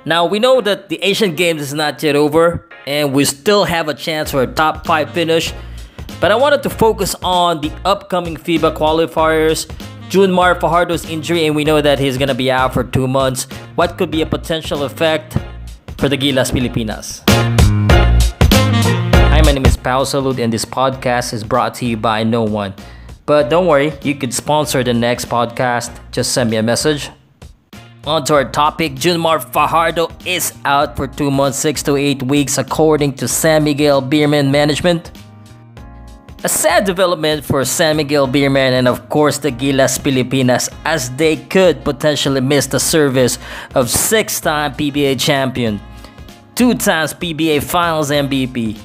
Now, we know that the Asian Games is not yet over, and we still have a chance for a top 5 finish. But I wanted to focus on the upcoming FIBA qualifiers. JunMar Fajardo's injury, and we know that he's gonna be out for 2 months. What could be a potential effect for the Gilas Pilipinas? Hi, my name is Pao Salud, and this podcast is brought to you by no one. But don't worry, you could sponsor the next podcast. Just send me a message. On to our topic. JunMar Fajardo is out for 2 months, 6 to 8 weeks, according to San Miguel Beerman Management. A sad development for San Miguel Beerman and of course the Gilas Pilipinas, as they could potentially miss the service of 6-time PBA champion, 2 times PBA Finals MVP,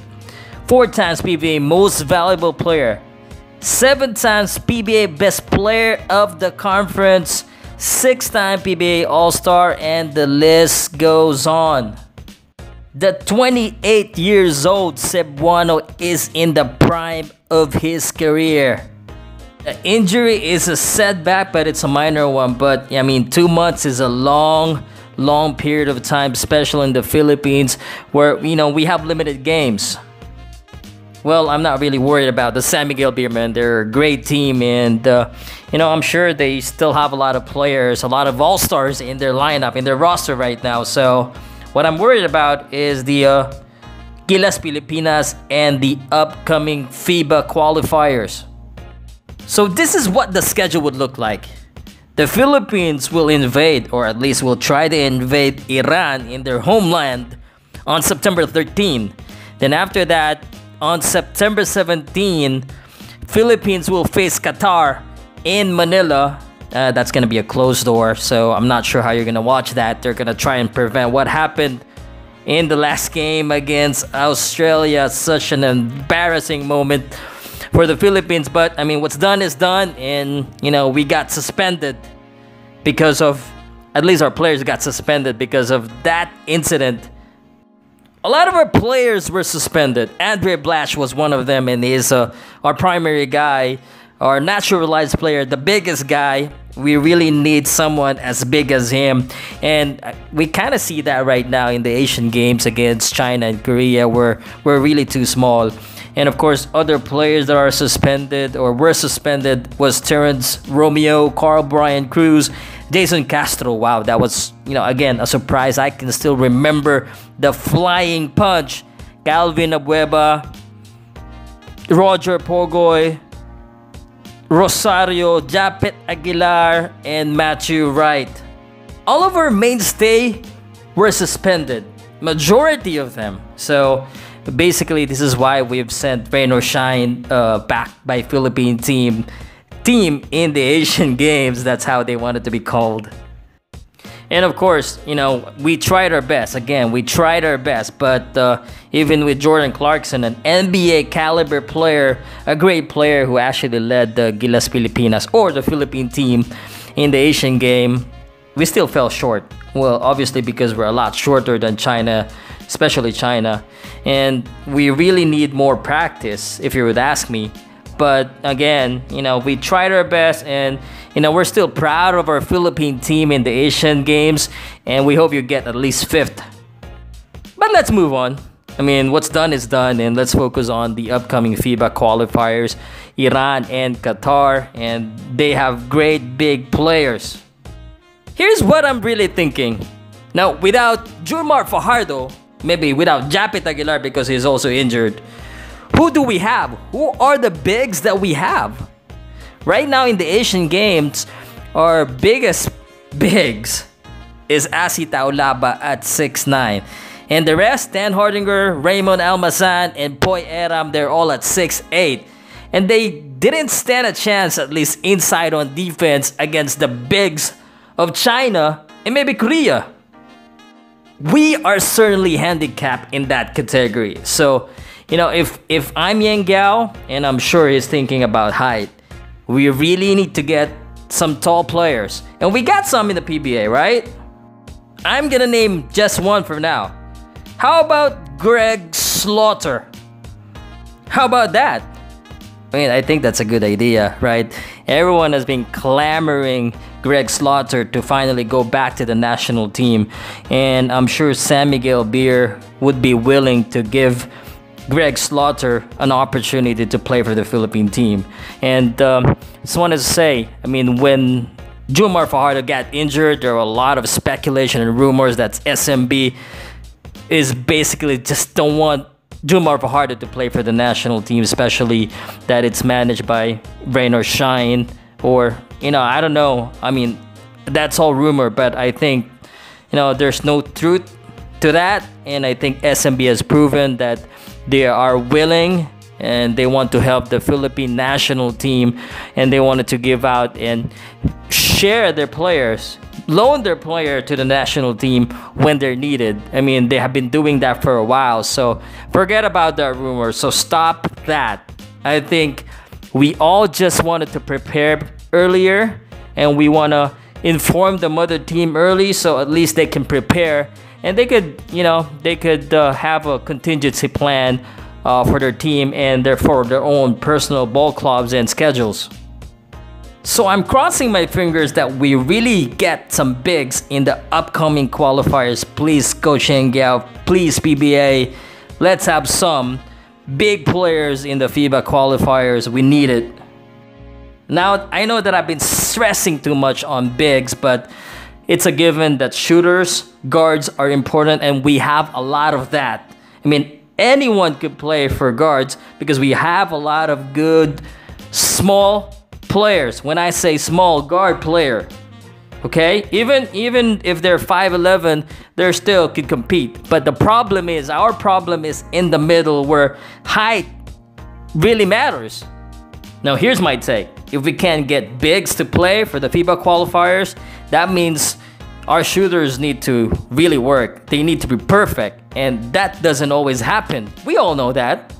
4 times PBA Most Valuable Player, 7 times PBA Best Player of the Conference, 6-time PBA All-Star, and the list goes on. The 28 years old Cebuano is in the prime of his career. The injury is a setback, but it's a minor one. But I mean, 2 months is a long period of time, especially in the Philippines, where we have limited games. Well, I'm not really worried about the San Miguel Beermen. They're a great team, and I'm sure they still have a lot of players, a lot of all-stars in their lineup, in their roster right now. So what I'm worried about is the Gilas Pilipinas and the upcoming FIBA qualifiers. So this is what the schedule would look like. The Philippines will invade, or at least will try to invade, Iran in their homeland on September 13. Then after that, on September 17, Philippines will face Qatar in Manila. That's going to be a closed door, so I'm not sure how you're going to watch that. They're going to try and prevent what happened in the last game against Australia. Such an embarrassing moment for the Philippines. But, I mean, what's done is done. And, we got suspended because of, at least our players got suspended because of that incident. A lot of our players were suspended. Andre Blash was one of them, and he's our primary guy, our naturalized player, the biggest guy. We really need someone as big as him, and we kind of see that right now in the Asian Games against China and Korea. We're really too small. And of course, other players that are suspended or were suspended was Terrence Romeo, Carl Brian Cruz, Jason Castro. Wow, that was, again, a surprise. I can still remember the flying punch. Calvin Abueva, Roger Pogoy, Rosario, Japet Aguilar, and Matthew Wright. All of our mainstay were suspended. Majority of them. So basically, this is why we've sent Rain or Shine back by Philippine team in the Asian Games. That's how they wanted to be called. And of course, we tried our best. Again, we tried our best. But even with Jordan Clarkson, an NBA caliber player, a great player who actually led the Gilas Pilipinas or the Philippine team in the Asian game, we still fell short. Well, obviously because we're a lot shorter than China, especially China. And we really need more practice, if you would ask me. But again, we tried our best, and we're still proud of our Philippine team in the Asian Games, and we hope you get at least 5th. But let's move on. I mean, what's done is done, and let's focus on the upcoming FIBA qualifiers, Iran and Qatar, and they have great big players. Here's what I'm really thinking. Now, without JunMar Fajardo, maybe without Japet Aguilar because he's also injured, who do we have? Who are the bigs that we have? Right now in the Asian Games, our biggest bigs is Asi Taulaba at 6'9". And the rest, Dan Hardinger, Raymond Almazan, and Poy Eram, they're all at 6'8". And they didn't stand a chance, at least inside on defense, against the bigs of China and maybe Korea. We are certainly handicapped in that category. So, if I'm Yang Gao, and I'm sure he's thinking about height, we really need to get some tall players. And we got some in the PBA, right? I'm gonna name just one for now. How about Greg Slaughter? How about that? I mean, I think that's a good idea, right? Everyone has been clamoring Greg Slaughter to finally go back to the national team. And I'm sure San Miguel Beer would be willing to give Greg Slaughter an opportunity to play for the Philippine team. And just wanted to say, I mean, when JunMar Fajardo got injured, there were a lot of speculation and rumors that SMB is basically just don't want JunMar Fajardo to play for the national team, especially that it's managed by Rain or Shine, or, you know, I don't know. I mean, that's all rumor, but I think, you know, there's no truth to that. And I think SMB has proven that they are willing and they want to help the Philippine national team, and they wanted to give out and share their players, loan their player to the national team when they're needed. I mean, they have been doing that for a while, so forget about that rumor. So stop that. I think we all just wanted to prepare earlier, and we want to inform the mother team early so at least they can prepare, and they could, you know, they could have a contingency plan for their team and therefore their own personal ball clubs and schedules. So I'm crossing my fingers that we really get some bigs in the upcoming qualifiers. Please, Coach Hengyao, please, PBA, let's have some big players in the FIBA qualifiers. We need it. Now, I know that I've been stressing too much on bigs, but it's a given that shooters, guards are important, and we have a lot of that. I mean, anyone could play for guards because we have a lot of good small players. When I say small, guard player, okay, even if they're 5'11", they still could compete. But the problem is, our problem is in the middle, where height really matters. Now here's my take: if we can't get bigs to play for the FIBA qualifiers, that means our shooters need to really work. They need to be perfect, and that doesn't always happen. We all know that.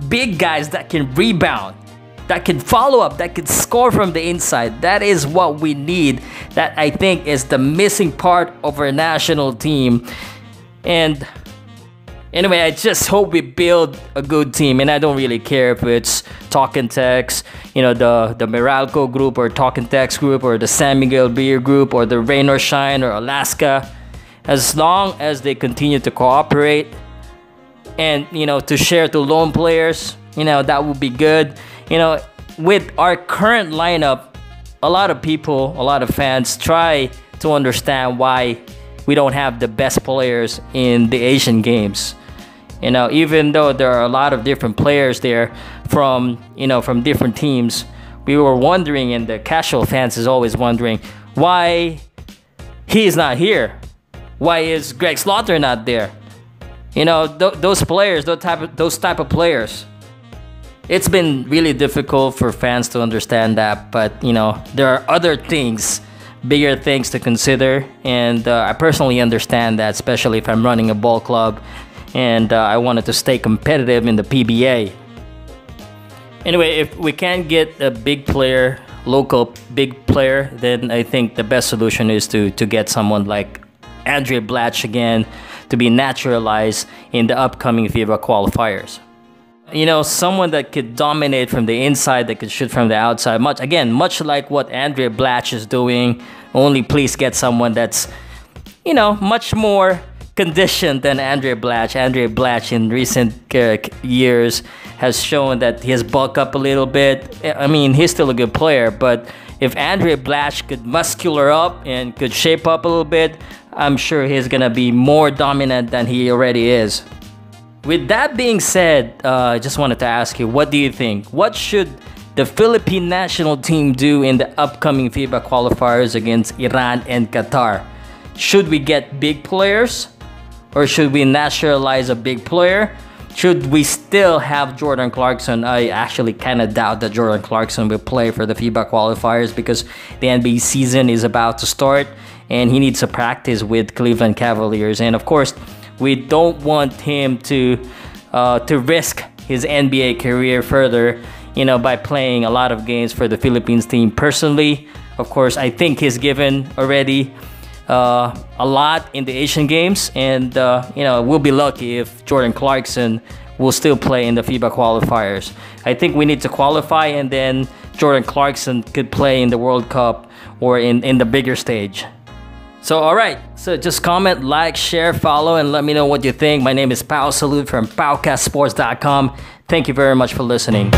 Big guys that can rebound, that can follow up, that can score from the inside. That is what we need. That, I think, is the missing part of our national team. And anyway, I just hope we build a good team, and I don't really care if it's Talk and Text, you know, the Meralco group, or Talk and Text group, or the San Miguel Beer group, or the Rain or Shine, or Alaska. As long as they continue to cooperate and, you know, to share to loan players, you know, that would be good. You know, with our current lineup, a lot of people, a lot of fans try to understand why we don't have the best players in the Asian Games. You know, even though there are a lot of different players there from, you know, from different teams, we were wondering, and the casual fans is always wondering, why he's not here. Why is Greg Slaughter not there? You know, those players, those type of players. It's been really difficult for fans to understand that, but, you know, there are other things, bigger things to consider, and I personally understand that, especially if I'm running a ball club and I wanted to stay competitive in the PBA. Anyway, if we can't get a big player, local big player, then I think the best solution is to get someone like Andre Blatch again to be naturalized in the upcoming FIBA qualifiers. You know, someone that could dominate from the inside, that could shoot from the outside. Much like what Andre Blatch is doing, only please get someone that's, you know, much more conditioned than Andre Blatch. Andre Blatch in recent years has shown that he has bulked up a little bit. I mean, he's still a good player, but if Andre Blatch could muscular up and could shape up a little bit, I'm sure he's gonna be more dominant than he already is. With that being said, I just wanted to ask you, what do you think? What should the Philippine national team do in the upcoming FIBA qualifiers against Iran and Qatar? Should we get big players? Or should we naturalize a big player? Should we still have Jordan Clarkson? I actually kind of doubt that Jordan Clarkson will play for the FIBA qualifiers because the NBA season is about to start and he needs to practice with Cleveland Cavaliers. And of course, we don't want him to risk his NBA career further, you know, by playing a lot of games for the Philippines team. Personally, of course, I think he's given already a lot in the Asian Games, and you know, we'll be lucky if Jordan Clarkson will still play in the FIBA qualifiers. I think we need to qualify and then Jordan Clarkson could play in the World Cup or in the bigger stage. So alright, so just comment, like, share, follow, and let me know what you think. My name is Pao Salud from PaoCastSports.com. Thank you very much for listening.